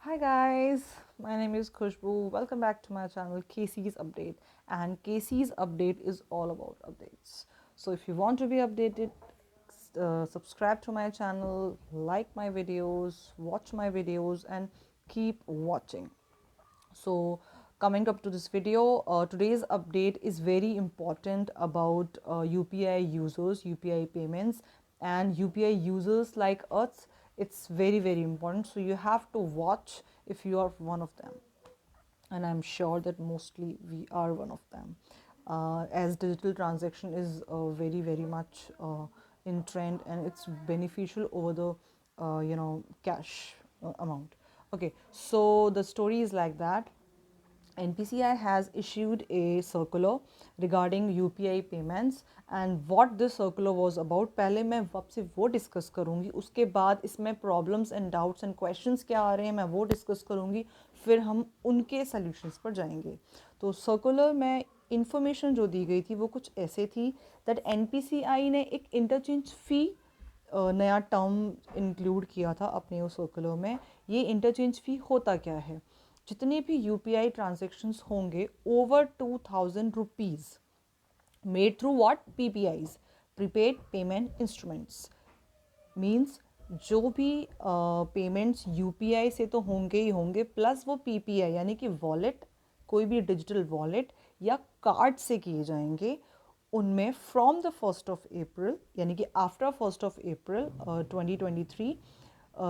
Hi guys, my name is Khushbu. Welcome back to my channel KC's Update, and KC's Update is all about updates. So if you want to be updated, subscribe to my channel, like my videos, watch my videos, and keep watching. So coming up to this video, today's update is very important about UPI users, UPI payments, and UPI users like us. It's very important, so you have to watch if you are one of them, and I'm sure that mostly we are one of them, as digital transaction is very much in trend, and it's beneficial over the cash amount. Okay, so the story is like that. NPCI has issued a circular regarding UPI payments, and what this circular was about, पहले मैं आपसे वो discuss करूँगी, उसके बाद इसमें problems and doubts and questions क्या आ रहे हैं मैं वो डिस्कस करूँगी, फिर हम उनके सॉल्यूशंस पर जाएंगे. तो सर्कुलर में इंफॉर्मेशन जो दी गई थी वो कुछ ऐसे थी दैट NPCI ने एक इंटरचेंज फ़ी नया टर्म इंक्लूड किया था अपने उस सर्कुलर में. ये इंटरचेंज फ़ी होता क्या है? जितने भी UPI ट्रांजेक्शन्स होंगे over 2000 rupees made through what PPIs, prepaid payment instruments, means जो भी पेमेंट्स UPI से तो होंगे ही होंगे, प्लस वो PPI यानी कि वॉलेट, कोई भी डिजिटल वॉलेट या कार्ड से किए जाएंगे, उनमें from the 1st of April यानी कि after 1st of April 2023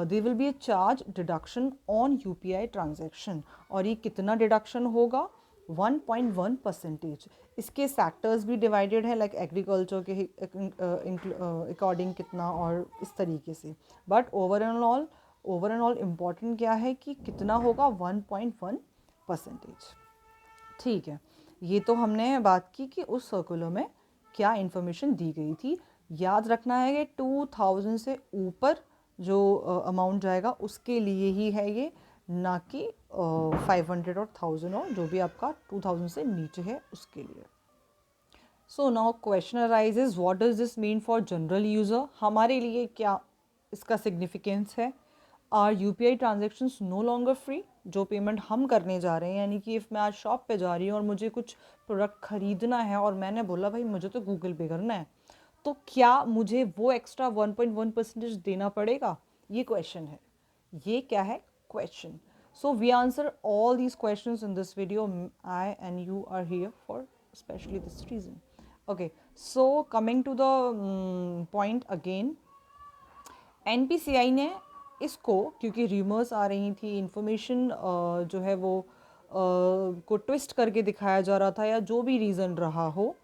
they will be A charge deduction on UPI transaction. और ये कितना डिडक्शन होगा? 1.1%. इसके सेक्टर्स भी डिवाइडेड है, लाइक एग्रीकल्चर के अकॉर्डिंग कितना और इस तरीके से. बट ओवरऑल इम्पॉर्टेंट क्या है कि कितना होगा? 1.1%. ठीक है, ये तो हमने बात की कि उस सर्कुलर में क्या इन्फॉर्मेशन दी गई थी. याद रखना है कि 2000 से ऊपर जो अमाउंट जाएगा उसके लिए ही है ये, ना कि 500 और 1000 और जो भी आपका 2000 से नीचे है उसके लिए. So now question arises, what does this mean for general user? हमारे लिए क्या इसका सिग्निफिकेंस है? Are UPI transactions no longer free? जो पेमेंट हम करने जा रहे हैं, यानी कि इफ़ मैं आज शॉप पे जा रही हूँ और मुझे कुछ प्रोडक्ट ख़रीदना है और मैंने बोला भाई मुझे तो गूगल पे करना है, तो क्या मुझे वो एक्स्ट्रा 1.1% देना पड़ेगा? ये क्वेश्चन है. ये क्या है? Question. So we answer all these questions in this video. I and you are here for specially this reason. Okay, so coming to the point again, NPCI ने इसको, क्योंकि र्यूमर्स आ रही थी, इन्फॉर्मेशन जो है वो को ट्विस्ट करके दिखाया जा रहा था या जो भी रीज़न रहा हो,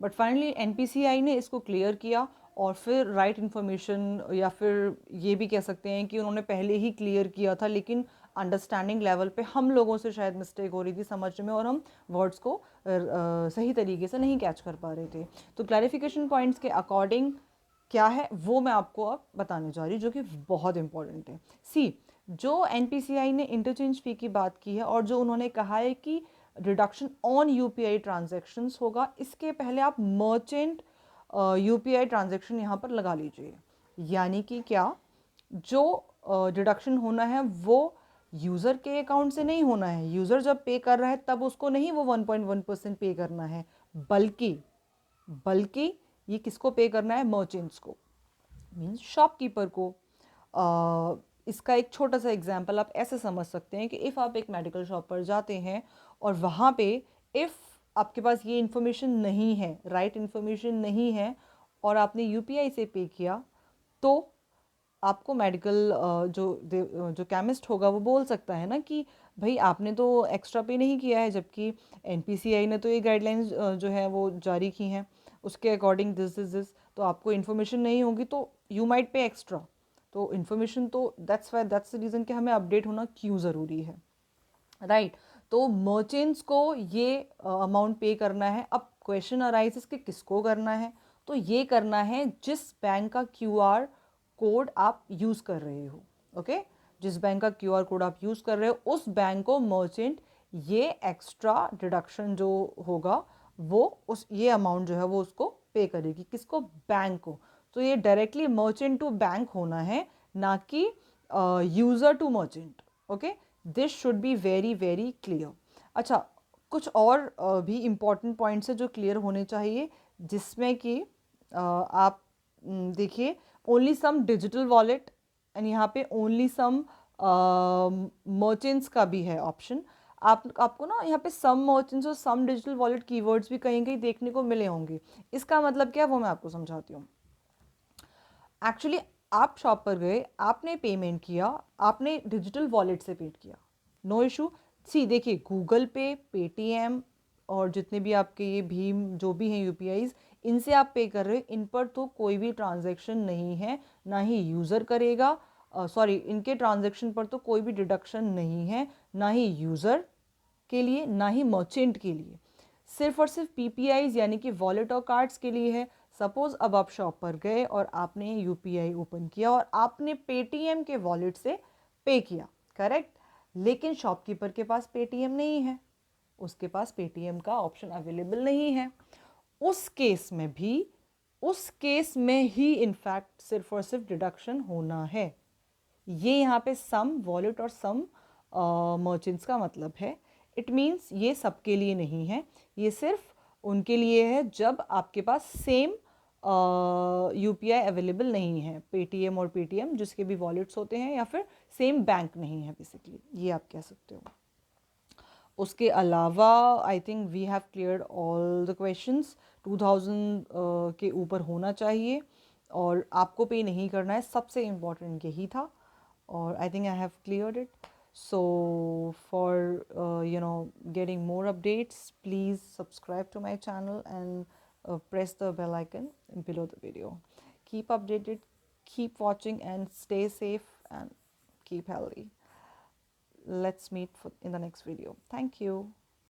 बट फाइनली NPCI ने इसको क्लियर किया और फिर राइट इन्फॉर्मेशन, या फिर ये भी कह सकते हैं कि उन्होंने पहले ही क्लियर किया था, लेकिन अंडरस्टैंडिंग लेवल पे हम लोगों से शायद मिस्टेक हो रही थी समझने में और हम वर्ड्स को सही तरीके से नहीं कैच कर पा रहे थे. तो क्लैरिफिकेशन पॉइंट्स के अकॉर्डिंग क्या है वो मैं आपको अब बताने जा रही हूँ, जो कि बहुत इंपॉर्टेंट है. सी, जो NPCI ने इंटरचेंज फ़ी की बात की है और जो उन्होंने कहा है कि रिडक्शन ऑन UPI ट्रांजेक्शन्स होगा, इसके पहले आप मर्चेंट UPI ट्रांजेक्शन यहाँ पर लगा लीजिए. यानी कि क्या, जो डिडक्शन होना है वो यूज़र के अकाउंट से नहीं होना है. यूज़र जब पे कर रहा है तब उसको नहीं वो 1.1% पे करना है, बल्कि ये किसको पे करना है? मर्चेंट्स को, मीन्स शॉपकीपर को. इसका एक छोटा सा एग्जांपल आप ऐसे समझ सकते हैं कि इफ़ आप एक मेडिकल शॉप पर जाते हैं और वहाँ पे इफ़ आपके पास ये इन्फॉर्मेशन नहीं है, राइट इन्फॉर्मेशन नहीं है, और आपने UPI से पे किया, तो आपको मेडिकल जो केमिस्ट होगा वो बोल सकता है ना कि भाई आपने तो एक्स्ट्रा पे नहीं किया है, जबकि NPCI ने तो ये गाइडलाइंस जो है वो जारी की हैं, उसके अकॉर्डिंग दिस तो आपको इन्फॉर्मेशन नहीं होगी तो यू माइट पे एक्स्ट्रा. तो इन्फॉर्मेशन तो दैट्स द रीज़न कि हमें अपडेट होना क्यों ज़रूरी है, राइट. तो मर्चेंट्स को ये अमाउंट पे करना है. अब क्वेश्चन अराइज कि किसको करना है? तो ये करना है जिस बैंक का QR कोड आप यूज़ कर रहे हो. ओके, जिस बैंक का QR कोड आप यूज़ कर रहे हो उस बैंक को मर्चेंट ये एक्स्ट्रा डिडक्शन जो होगा वो ये अमाउंट जो है वो उसको पे करेगी. किसको? बैंक को. तो ये डायरेक्टली मर्चेंट टू बैंक होना है, ना कि user to merchant. Okay, this should be very very clear. अच्छा, कुछ और भी इम्पॉर्टेंट पॉइंट्स है जो क्लियर होने चाहिए, जिसमें कि आप देखिए, only some digital wallet, and यहाँ पे ओनली सम मर्चेंट्स का भी है ऑप्शन. आपको ना यहाँ पे सम मर्चेंट्स और सम डिजिटल वॉलेट कीवर्ड्स भी कहीं कहीं देखने को मिले होंगे. इसका मतलब क्या है वो मैं आपको समझाती हूँ. एक्चुअली आप शॉप पर गए, आपने पेमेंट किया, आपने डिजिटल वॉलेट से पेड किया, नो इशू. सी देखिए, गूगल पे, पेटीएम और जितने भी आपके ये भीम जो भी हैं यूपीआईज, इनसे आप पे कर रहे हो, इन पर तो कोई भी ट्रांजैक्शन नहीं है, ना ही यूज़र करेगा. सॉरी, इनके ट्रांजैक्शन पर तो कोई भी डिडक्शन नहीं है, ना ही यूज़र के लिए ना ही मर्चेंट के लिए. सिर्फ और सिर्फ पीपीआईज यानी कि वॉलेट और कार्ड्स के लिए है. सपोज अब आप शॉप पर गए और आपने यूपीआई ओपन किया और आपने पेटीएम के वॉलेट से पे किया, करेक्ट. लेकिन शॉपकीपर के पास पेटीएम नहीं है, उसके पास पेटीएम का ऑप्शन अवेलेबल नहीं है. उस केस में भी, उस केस में ही इनफैक्ट सिर्फ और सिर्फ डिडक्शन होना है. ये यहाँ पे सम वॉलेट और सम मर्चेंट्स का मतलब है. इट मीन्स ये सबके लिए नहीं है, ये सिर्फ उनके लिए है जब आपके पास सेम यूपीआई अवेलेबल नहीं है, पेटीएम और पेटीएम जिसके भी वॉलेट्स होते हैं, या फिर सेम बैंक नहीं है बेसिकली, ये आप कह सकते हो. उसके अलावा I think we have cleared all the questions. 2000 के ऊपर होना चाहिए और आपको पे नहीं करना है, सबसे इम्पोर्टेंट यही था. और I think I have cleared it. So for getting more updates, please subscribe to my channel and press the bell icon below the video. Keep updated, keep watching, and stay safe and keep healthy. Let's meet in the next video. Thank you.